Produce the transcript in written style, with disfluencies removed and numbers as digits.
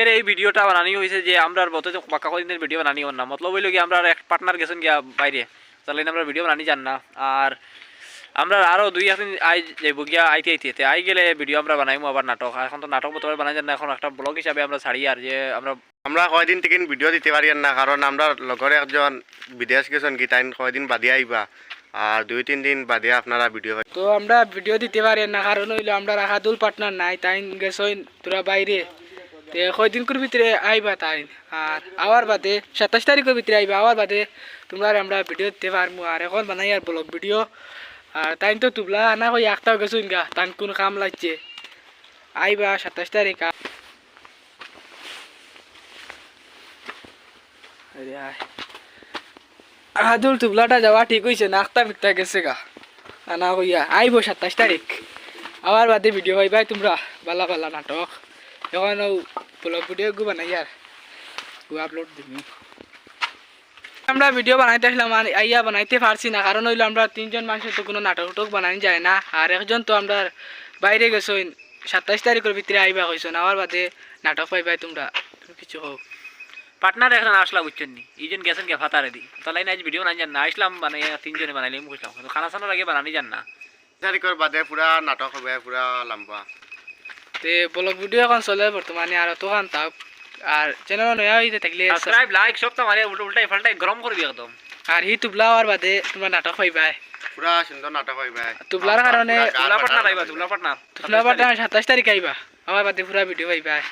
এর এই ভিডিওটা বানানি হয়েছে যে আমরা বলতে বাক্কা কদিনের ভিডিও বানানি হন না মতলব হইল কি আমরা এক পার্টনার গেছেন গিয়া বাইরে তাহলে আমরা ভিডিও বানানি যান না আর আমরা আরও দুই একদিন আই যাইব গিয়া আইতে আই গেলে ভিডিও আমরা বানাইমু আবার নাটক এখন তো নাটক বর্তমানে বানাই যান না এখন একটা ব্লগ হিসাবে আমরা ছাড়ি আর যে আমরা কয়দিন থেকে ভিডিও দিতে পারি না কারণ আমরা লগর একজন বিদেশ গেছেন কি তাই কয়দিন বাদে আইবা আর 2-3 দিন বাদে আপনারা ভিডিও তো আমরা ভিডিও দিতে পারি না কারণ হইলো আমরা রাখাদুল পার্টনার নাই তাই গেছইন তোরা বাইরে তে কয়দিন করে ভিতরে আইবা তাই আর আওয়ার বাদে 27 তারিখের ভিতরে আইবা আওয়ার বাদে তোমরা আমরা ভিডিও দিতে পারবো আর এখন বানাই আর ব্লগ ভিডিও আর তাই তো তুবলা আনা কই একটাও গেছইন গা তাই কোন কাম লাগছে আইবা 27 তারিখ রাহাদুল তুবলাটা যাওয়া ঠিক হয়েছে নাকতা বিকতা গেছে গা আনা কইয়া আইব 27 তারিখ আবার বাদে ভিডিও পাইবাই তোমরা বালা বালা নাটক এখন ব্লগ ভিডিও গু বানাই আর গু আপলোড দিবি আমরা ভিডিও বানাইতে আসলাম আর আইয়া বানাইতে পারছি না কারণ হইলো আমরা 3 জন মানুষের তো কোনো নাটক উটক বানাই যায় না আর একজন তো আমরা বাইরে গেছো 27 তারিখের ভিতরে আইবা কইছো না আবার বাদে নাটক পাইবাই তোমরা কিছু হোক পার্টনার এখন আসলা বুঝছেন নি ইজন গেছেন কে ফাতারে দি তাহলে আজ ভিডিও নাই জান না আসলাম মানে 3 জনে বানাইলাম বুঝলাম কিন্তু খানা সানার আগে বানানি জান না তারিখের বাদে পুরা নাটক হবে পুরা লম্বা তে ব্লগ ভিডিও এখন চলে বর্তমানে আর তো খান তাক আর চ্যানেল নয়া হইতে থাকলে সাবস্ক্রাইব লাইক সব তো মারে উল্টাই ফাল্টাই গরম করে দিও একদম আর হি তুবলা আর বাদে তোমরা নাটক পাইবাই পুরা সুন্দর নাটক হইবে তুবলার কারণে তুবলা পার্টনার আইবা তুবলা পার্টনার 27 তারিখ আইবা আমার বাদে পুরা ভিডিও পাইবাই